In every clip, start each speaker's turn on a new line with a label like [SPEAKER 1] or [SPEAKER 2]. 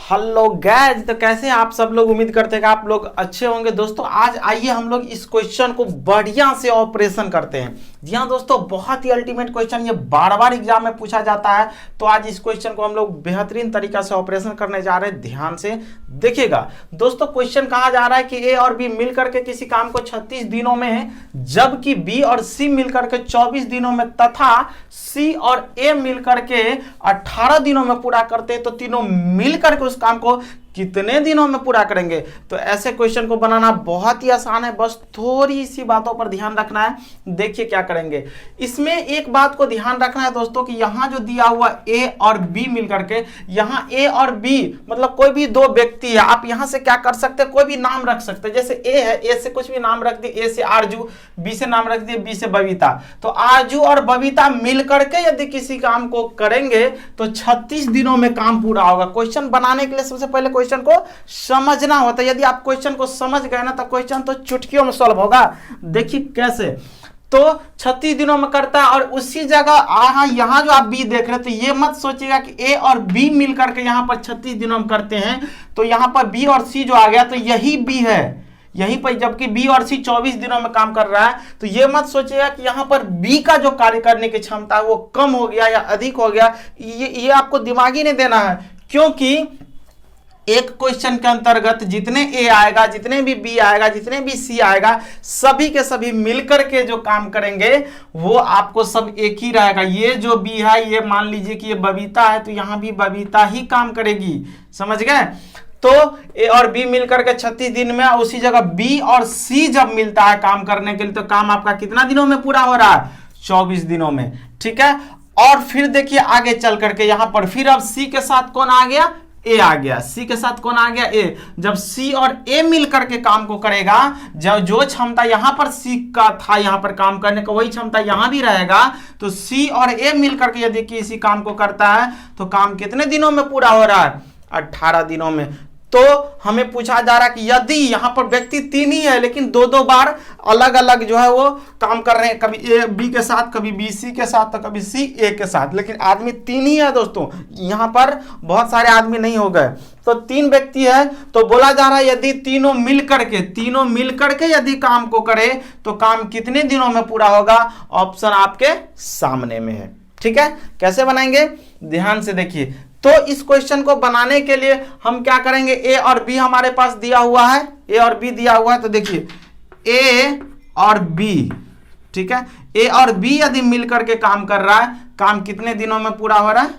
[SPEAKER 1] Hello guys, तो कैसे हैं आप सब लोग। उम्मीद करते हैं कि आप लोग अच्छे होंगे। दोस्तों आज आइए हम लोग इस क्वेश्चन को बढ़िया से ऑपरेशन करते हैं। जी हाँ दोस्तों, बहुत ही अल्टीमेट क्वेश्चन, ये बार बार एग्जाम में पूछा जाता है। तो आज इस क्वेश्चन को हम लोग बेहतरीन तरीका से ऑपरेशन करने जा रहे हैं। ध्यान से देखिएगा दोस्तों, क्वेश्चन कहा जा रहा है कि ए और बी मिलकर के किसी काम को 36 दिनों में, जबकि बी और सी मिलकर के 24 दिनों में तथा सी और ए मिलकर के 18 दिनों में पूरा करते हैं। तो तीनों मिलकर के उस काम को कितने दिनों में पूरा करेंगे। तो ऐसे क्वेश्चन को बनाना बहुत ही आसान है, बस थोड़ी सी बातों पर ध्यान रखना है। देखिए क्या करेंगे। इसमें एक बात को ध्यान रखना है दोस्तों कि यहां जो दिया हुआ ए और बी मिलकर के, यहां ए और बी मतलब कोई भी दो व्यक्ति है, आप यहां से क्या कर सकते हैं, कोई भी नाम रख सकते हैं। जैसे ए है, ए से कुछ भी नाम रख दिए, ए से आरजू, बी से नाम रख दिए, बी से बबीता। तो आरजू और बबीता मिलकर के यदि किसी काम को करेंगे तो 36 दिनों में काम पूरा होगा। क्वेश्चन बनाने के लिए सबसे पहले क्वेश्चन को समझना होता है। यदि आप क्वेश्चन को समझ गए ना तो क्वेश्चन तो चुटकियों में सॉल्व होगा। देखिए कैसे। तो 36 दिनों में करता है और उसी जगह यहां जो आप बी देख रहे हैं, तो ये मत सोचिएगा कि ए और बी मिलकर के यहां पर 36 दिनों में करते हैं। तो यहां पर बी और सी जो आ गया तो यही बी है यहीं पर, जबकि बी और सी 24 दिनों में काम कर रहा है। तो ये मत सोचिएगा कि यहां पर बी का जो कार्य करने की क्षमता है वो कम हो गया या अधिक हो गया। ये आपको दिमाग ही नहीं देना है, क्योंकि एक क्वेश्चन के अंतर्गत जितने ए आएगा, जितने भी बी आएगा, जितने भी सी आएगा, सभी के सभी मिलकर के जो काम करेंगे वो आपको सब एक ही रहेगा। ये जो बी है, ये मान लीजिए कि ये बबीता है, तो यहां भी बबीता ही काम करेगी। समझ गए। तो ए और बी मिलकर के 36 दिन में, उसी जगह बी और सी जब मिलता है काम करने के लिए, तो काम आपका कितना दिनों में पूरा हो रहा है, 24 दिनों में। ठीक है। और फिर देखिए आगे चल करके यहां पर फिर अब सी के साथ कौन आ गया, ए आ गया। सी के साथ कौन आ गया, ए। जब सी और ए मिलकर के काम को करेगा, जब जो क्षमता यहां पर सी का था यहां पर काम करने का, वही क्षमता यहां भी रहेगा। तो सी और ए मिलकर के यदि किसी काम को करता है तो काम कितने दिनों में पूरा हो रहा है, 18 दिनों में। तो हमें पूछा जा रहा है कि यदि यहां पर व्यक्ति तीन ही है, लेकिन दो दो बार अलग अलग जो है वो काम कर रहे हैं, कभी ए बी के साथ, कभी बी सी के साथ, तो कभी सी ए के साथ, लेकिन आदमी तीन ही है दोस्तों, यहां पर बहुत सारे आदमी नहीं हो गए। तो तीन व्यक्ति है, तो बोला जा रहा है यदि तीनों मिलकर के यदि काम को करे तो काम कितने दिनों में पूरा होगा। ऑप्शन आपके सामने में है। ठीक है। कैसे बनाएंगे, ध्यान से देखिए। तो इस क्वेश्चन को बनाने के लिए हम क्या करेंगे, ए और बी हमारे पास दिया हुआ है, ए और बी दिया हुआ है। तो देखिए ए और बी, ठीक है, ए और बी यदि मिलकर के काम कर रहा है, काम कितने दिनों में पूरा हो रहा है,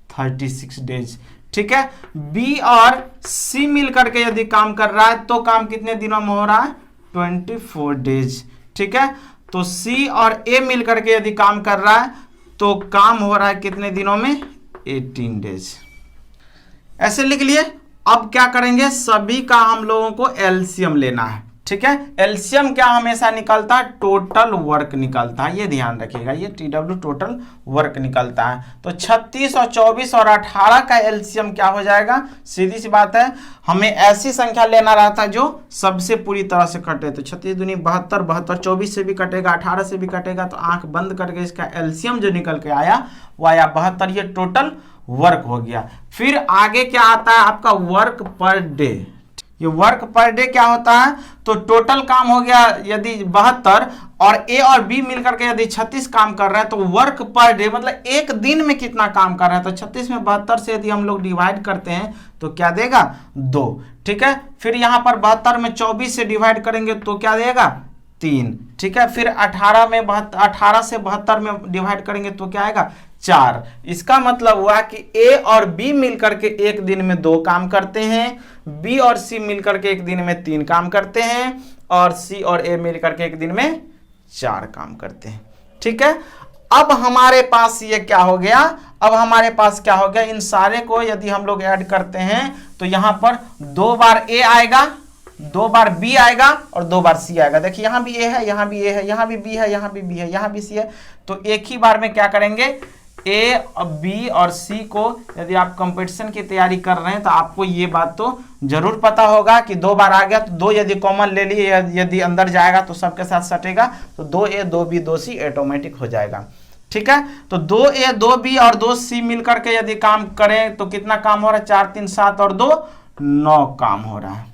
[SPEAKER 1] 36 डेज। ठीक है। बी और सी मिलकर के यदि काम कर रहा है तो काम कितने दिनों में हो रहा है, 24 डेज। ठीक है। तो सी और ए मिलकर के यदि काम कर रहा है तो काम हो रहा है कितने दिनों में, 18 डेज। ऐसे लिख लिए। अब क्या करेंगे, सभी का हम लोगों को एलसीएम लेना है। ठीक है। एलसीएम क्या हमेशा निकलता है, टोटल वर्क निकलता है। ये ध्यान रखिएगा, ये टीडब्ल्यू टोटल वर्क निकलता है। तो 36 और 24 और 18 का एलसीएम क्या हो जाएगा, सीधी सी बात है, हमें ऐसी संख्या लेना रहता है जो सबसे पूरी तरह से कटे। तो 36 दूनी 72, 72 24 से भी कटेगा, 18 से भी कटेगा, तो आंख बंद करके इसका एलसीएम जो निकल के आया वो आया 72। ये टोटल वर्क हो गया। फिर आगे क्या आता है आपका, वर्क पर डे। ये वर्क पर डे क्या होता है, तो टोटल काम हो गया यदि 72 और ए और बी मिलकर के यदि 36 काम कर रहे हैं, तो वर्क पर डे मतलब एक दिन में कितना काम कर रहे हैं। तो 36 में 72 से यदि हम लोग डिवाइड करते हैं तो क्या देगा, 2। ठीक है। फिर यहां पर 72 में 24 से डिवाइड करेंगे तो क्या देगा, 3। ठीक है। फिर 18 से 72 में डिवाइड करेंगे तो क्या आएगा, 4। इसका मतलब हुआ कि ए और बी मिलकर के एक दिन में 2 काम करते हैं, बी और सी मिलकर के एक दिन में 3 काम करते हैं, और सी और ए मिलकर के एक दिन में 4 काम करते हैं। ठीक है। अब हमारे पास ये क्या हो गया, अब हमारे पास क्या हो गया, इन सारे को यदि हम लोग ऐड करते हैं तो यहां पर 2 बार ए आएगा, 2 बार बी आएगा और 2 बार सी आएगा। देखिए यहां भी ए है, यहां भी ए है, यहां भी बी है, यहां भी बी है, यहां भी सी है। तो एक ही बार में क्या करेंगे, ए, बी और सी को, यदि आप कंपटीशन की तैयारी कर रहे हैं तो आपको ये बात तो जरूर पता होगा कि 2 बार आ गया तो 2 यदि कॉमन ले लिए, यदि अंदर जाएगा तो सबके साथ सटेगा, तो 2A 2B 2C ऑटोमेटिक हो जाएगा। ठीक है। तो 2A 2B और 2C मिलकर के यदि काम करें तो कितना काम हो रहा है, 4 3 7 और 2 9 काम हो रहा है,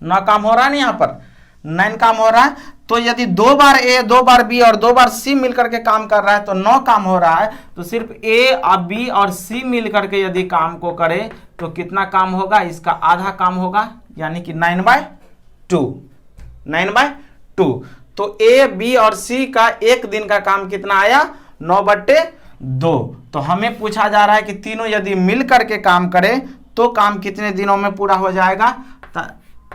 [SPEAKER 1] 9 काम हो रहा है ना, यहाँ पर 9 काम हो रहा है। तो यदि 2 बार A 2 बार B और 2 बार C मिलकर के काम कर रहा है तो 9 काम हो रहा है। तो सिर्फ A और B और C मिलकर के यदि काम को करे तो कितना काम होगा, इसका आधा काम होगा, यानी कि 9/2, 9/2। तो A B और C का एक दिन का काम कितना आया, 9/2। तो हमें पूछा जा रहा है कि तीनों यदि मिल करके काम करें तो काम कितने दिनों में पूरा हो जाएगा।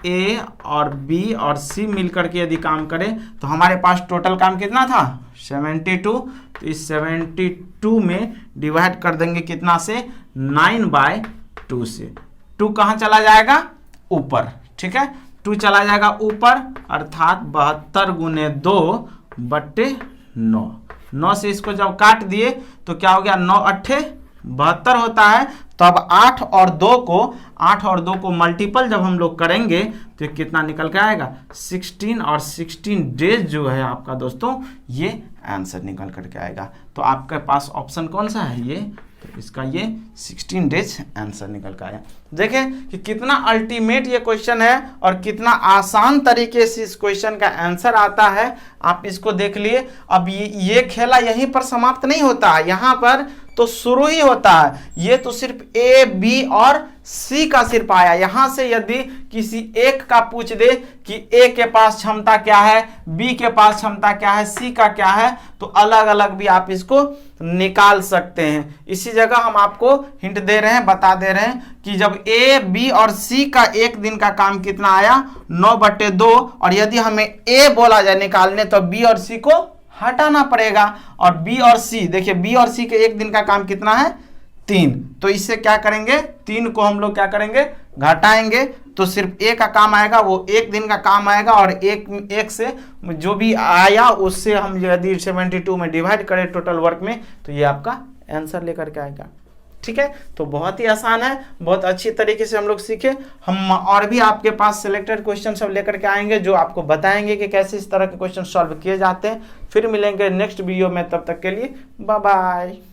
[SPEAKER 1] A और B और C मिलकर के यदि काम करें तो हमारे पास टोटल काम कितना था, 72। तो इस 72 में डिवाइड कर देंगे कितना से, 9/2 से। 2 कहाँ चला जाएगा, ऊपर, ठीक है, 2 चला जाएगा ऊपर, अर्थात 72 गुने 2/9। 9 से इसको जब काट दिए तो क्या हो गया, 9 8 72 होता है। तो अब 8 और 2 को मल्टीपल जब हम लोग करेंगे तो कितना निकल के आएगा, 16 और 16 डेज जो है आपका दोस्तों ये आंसर निकल करके आएगा। तो आपके पास ऑप्शन कौन सा है, ये, तो इसका ये 16 डेज आंसर निकल कर आया। देखें कि कितना अल्टीमेट ये क्वेश्चन है और कितना आसान तरीके से इस क्वेश्चन का आंसर आता है, आप इसको देख लिए। अब ये खेला यहीं पर समाप्त नहीं होता है, यहाँ पर तो शुरू ही होता है। ये तो सिर्फ A B और C का सिर्फ आया। यहां से यदि किसी एक का पूछ दे कि A के पास क्षमता क्या है, B के पास क्षमता क्या है, C का क्या है, तो अलग अलग भी आप इसको निकाल सकते हैं। इसी जगह हम आपको हिंट दे रहे हैं, बता दे रहे हैं कि जब A B और C का एक दिन का काम कितना आया, 9/2, और यदि हमें A बोला जाए निकालने तो B और C को हटाना पड़ेगा। और B और C, देखिए B और C के एक दिन का काम कितना है, 3। तो इससे क्या करेंगे, 3 को हम लोग क्या करेंगे, घटाएंगे, तो सिर्फ A का काम आएगा, वो एक दिन का काम आएगा। और एक से जो भी आया उससे हम यदि 72 में डिवाइड करें टोटल वर्क में तो ये आपका आंसर लेकर के आएगा। ठीक है, तो बहुत ही आसान है, बहुत अच्छी तरीके से हम लोग सीखे। हम और भी आपके पास सिलेक्टेड क्वेश्चन सब लेकर के आएंगे जो आपको बताएंगे कि कैसे इस तरह के क्वेश्चन सॉल्व किए जाते हैं। फिर मिलेंगे नेक्स्ट वीडियो में, तब तक के लिए बाय बाय।